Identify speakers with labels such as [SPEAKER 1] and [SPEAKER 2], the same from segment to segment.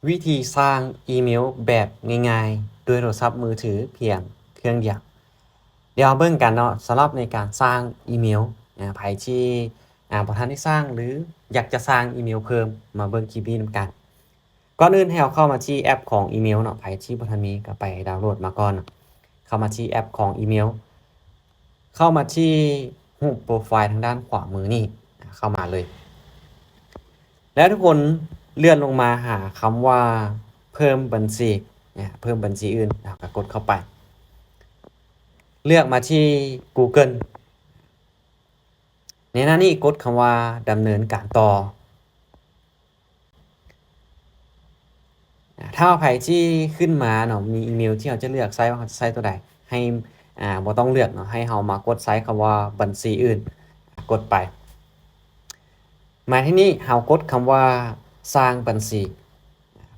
[SPEAKER 1] วิธีสร้างอีเมลแบบง่ายๆด้วยโทรศัพท์มือถือเพียงเครื่องเดียวเดี๋ยวเบิ่งกันเนาะสำหรับในการสร้างอีเมลไผที่บ่ทันได้สร้างหรืออยากจะสร้างอีเมลเพิ่มมาเบิ่งคลิปนี้นำกันก่อนอื่นให้เราเข้ามาที่แอปของอีเมลเนาะไผที่บ่ทันมีก็ไปดาวน์โหลดมาก่อนเนาะเข้ามาที่แอปของอีเมลเข้ามาที่รูปโปรไฟล์ทางด้านขวามือนี่เข้ามาเลย แล้วทุกคนเลื่อนลงมาหาคำว่าเพิ่มบัญชีเพิ่มบัญชีอื่นแล้วก็กดเข้าไป เลือกมาที่ Google ในหน้านี้กดคำว่าดำเนินการต่อถ้าใครที่ขึ้นมาเนาะมีอีเมลที่เราจะเลือกไซต์ว่าไซต์ตัวใดให้บ่ต้องเลือกเนาะให้เรามากดไซต์คำว่าบัญชีอื่นกดไปมาที่นี่เรากดคำว่าสร้างบัญชี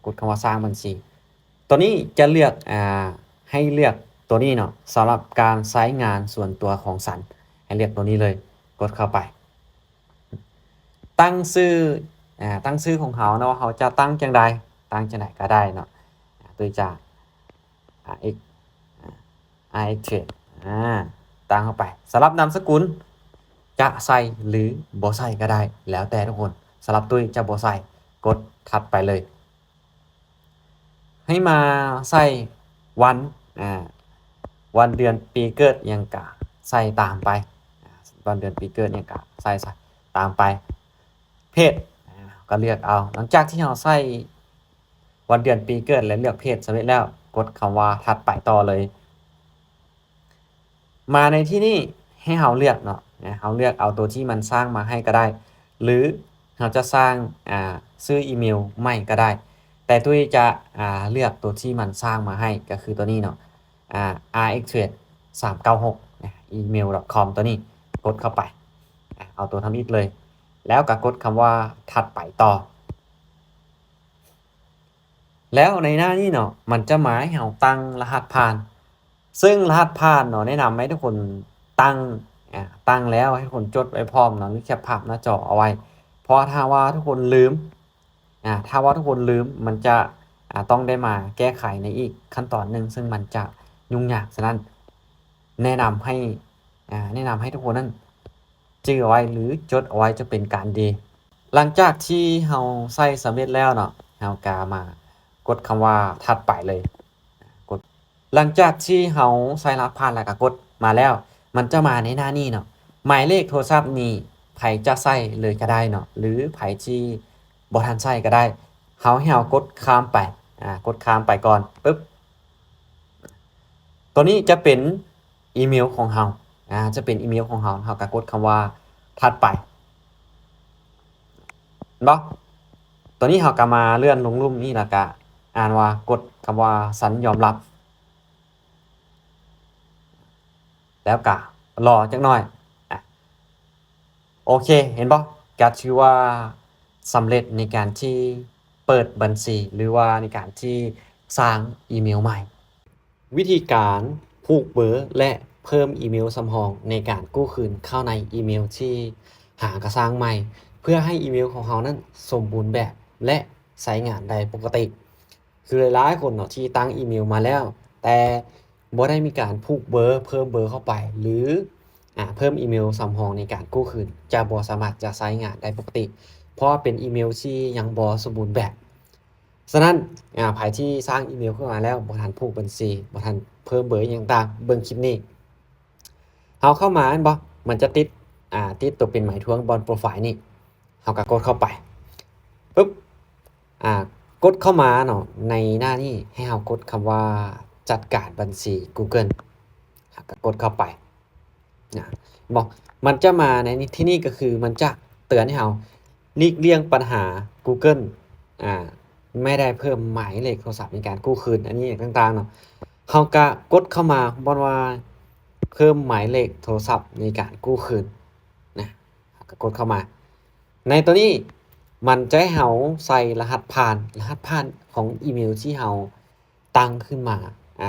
[SPEAKER 1] กดคำว่าสร้างบัญชีตัวนี้จะเลือกให้เลือกตัวนี้เนาะสำหรับการใช้งานส่วนตัวของสันให้เลือกตัวนี้เลยกดเข้าไปตั้งชื่อของเขาเนาะเขาจะตั้งจังใดตั้งจังไหนก็ได้เนาะโดยจากx x trade ตั้งเข้าไปสำหรับนามสกุลจะใส่หรือบ่ใส่ก็ได้แล้วแต่ทุกคนสำหรับตุ้ยจะบ่ใส่กดถัดไปเลยให้มาใส่วันวันเดือนปีเกิดยังกะใส่ตามไปวันเดือนปีเกิดยังกะใส่ตามไปเพศก็เลือกเอาหลังจากที่เราใส่วันเดือนปีเกิดและเลือกเพศสำเร็จแล้วกดคำว่าถัดไปต่อเลยมาในที่นี้ให้เราเลือกเนาะเราเลือกเอาตัวที่มันสร้างมาให้ก็ได้หรือเราจะสร้างชื่ออีเมลใหม่ก็ได้แต่ตุ้ยจะเลือกตัวที่มันสร้างมาให้ก็คือตัวนี้เนาะrxtrade396 email.com ตัวนี้กดเข้าไปเอาตัวทำอิฐเลยแล้วก็กดคำว่าถัดไปต่อแล้วในหน้านี้เนาะมันจะหมายให้เราตั้งรหัสผ่านซึ่งรหัสผ่านเนาะแนะนำให้ทุกคนตั้งแล้วให้ทุกคนจดไว้พร้อมเนาะหรือแคปภาพหน้าจอเอาไว้เพราะถ้าว่าทุกคนลืมมันจะต้องได้มาแก้ไขในอีกขั้นตอนหนึ่งซึ่งมันจะยุ่งยากฉะนั้นแนะนำให้ทุกคนนั้นจื้อเอาไว้หรือจดเอาไว้จะเป็นการดีหลังจากที่เราใส่สำเร็จแล้วเนาะเราก็มากดคำว่าถัดไปเลยกดหลังจากที่เราใส่รหัสผ่านแล้วก็กดมาแล้วมันจะมาในหน้านี้เนาะหมายเลขโทรศัพท์นี้ไผจะใส่เลยก็ได้เนาะหรือไผที่บ่ทันใส่ก็ได้ให้เรากดข้ามไปกดข้ามไปก่อนปึ๊บตัวนี้จะเป็นอีเมลของเราจะเป็นอีเมลของเราก็กดคำว่าถัดไปบ่ตัวนี้เราก็มาเลื่อนลงรูปนี้แล้วก็อ่านว่ากดคำว่าสัญยอมรับแล้วก็รอจักหน่อยโอเคเห็นบ่ก็ถือว่าสำเร็จในการที่เปิดบัญชีหรือว่าในการที่สร้างอีเมลใหม่วิธีการผูกเบอร์และเพิ่มอีเมลสำรองในการกู้คืนเข้าในอีเมลที่หากระสร้างใหม่เพื่อให้อีเมลของเรานั้นสมบูรณ์แบบและใช้งานได้ปกติคือหลายๆคนเนาะที่ตั้งอีเมลมาแล้วแต่บ่ได้มีการผูกเบอร์เพิ่มเบอร์เข้าไปหรือเพิ่มอีเมลสำรองในการกู้คืนจะบ่สามารถจะใช้งานได้ปกติเพราะเป็นอีเมลที่ยังบ่สมบูรณ์แบบฉะนั้นไผที่สร้างอีเมลขึ้นมาแล้วบ่ทันผูกบัญชีบ่ทันเพิ่มเบอร์อิหยังต่างเบิ่งคลิปนี้เฮาเข้ามาแม่นบ่มันจะติดตัวเป็นหมายทวงบนโปรไฟล์นี่เฮาก็กดเข้าไปปึ๊บกดเข้ามาเนาะในหน้านี้ให้เฮากดคำว่าจัดการบัญชี Google ก็กดเข้าไปบอกมันจะมาในที่นี่ก็คือมันจะเตือนให้เฮาหลีกเลี่ยงปัญหา Google ไม่ได้เพิ่มหมายเลขโทรศัพท์ในการกู้คืนอันนี้ต่างๆเนาะเฮาก็กดเข้ามาบ่ว่าเพิ่มหมายเลขโทรศัพท์ในการกู้คืนนะก็กดเข้ามาในตัวนี้มันจะให้เฮาใส่รหัสผ่านของอีเมลที่เฮาตั้งขึ้นมา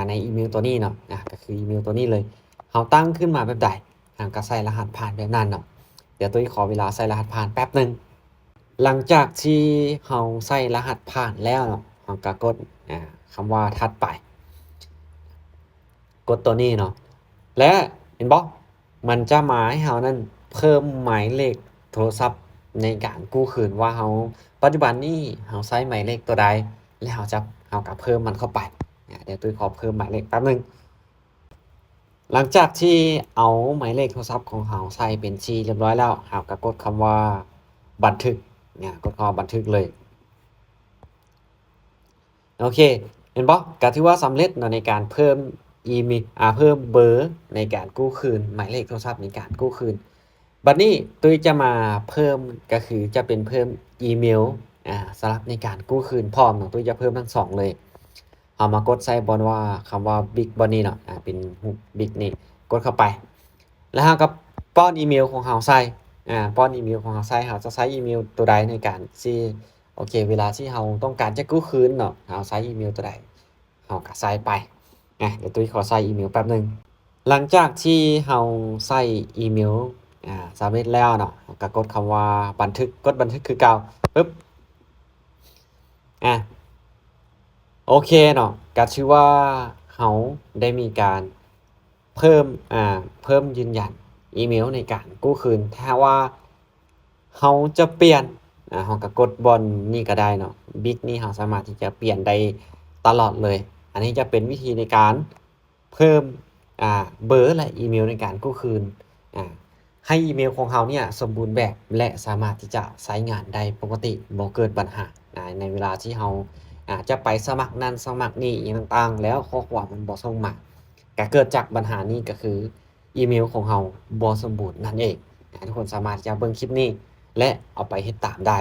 [SPEAKER 1] ในอีเมลตัวนี้เนาะก็คืออีเมลตัวนี้เลยเฮาตั้งขึ้นมาแบบใดก็ใส่รหัสผ่านแบบนั้นเนาะเดี๋ยวตุ้ยขอเวลาใส่รหัสผ่านแป๊บนึงหลังจากที่เราใส่รหัสผ่านแล้วเนาะ เราก็กดคำว่าถัดไปกดตัวนี้เนาะและเห็นบ่มันจะมาให้เรานั้นเพิ่มหมายเลขโทรศัพท์ในการกู้คืนว่าเราปัจจุบันนี้เราใช้หมายเลขตัวใดแล้วเราก็เพิ่มมันเข้าไปเดี๋ยวตุ้ยขอเพิ่มหมายเลขแป๊บนึงหลังจากที่เอาหมายเลขโทรศัพท์ของเราใส่เป็นที่เรียบร้อยแล้วเราก็กดคำว่าบันทึกกดคำว่าบันทึกเลยโอเคเห็นบ่ก็ถือว่าสำเร็จเนาะในการเพิ่มอีเมลเพิ่มเบอร์ในการกู้คืนหมายเลขโทรศัพท์ในการกู้คืนบัดนี้ตุ้ยจะมาเพิ่มก็คือจะเป็นเพิ่มอีเมลสำหรับในการกู้คืนพร้อมเนาะตุ้ยจะเพิ่มทั้ง2เลยเอามากดใส่บนว่าคำว่า Big บนนี้เนาะเป็นรูป Big นี่กดเข้าไปแล้วเราก็ป้อนอีเมลของเราใส่ป้อนอีเมลของเราใส่เราจะใช้อีเมลตัวใดในการที่โอเคเวลาที่เราต้องการจะกู้คืนเนาะเราใช้อีเมลตัวใดเราก็ใส่ไปเดี๋ยวตุ้ยขอใส่อีเมลแป๊บนึงหลังจากที่เราใส่อีเมลสำเร็จแล้วเนาะก็กดคำว่าบันทึกกดบันทึกคือเก่าปึ๊บโอเคเนาะก็ชื่อว่าเราได้มีการเพิ่มเพิ่มยืนยันอีเมลในการกู้คืนถ้าว่าเราจะเปลี่ยนเราก็กดบนนี่ก็ได้เนาะบิ๊กนี่เราสามารถที่จะเปลี่ยนได้ตลอดเลยอันนี้จะเป็นวิธีในการเพิ่มเบอร์และอีเมลในการกู้คืนให้อีเมลของเราเนี่ยสมบูรณ์แบบและสามารถที่จะใช้งานได้ปกติบ่เกิดปัญหาในเวลาที่เราจะไปสมัครนั่นสมัครนี่อีหยังต่างๆแล้วข้อความมันบ่ส่งมาก็เกิดจากปัญหานี้ก็คืออีเมลของเราบ่สมบูรณ์นั่นเองทุกคนสามารถที่จะเบิ่งคลิปนี้และเอาไปเฮ็ดตามได้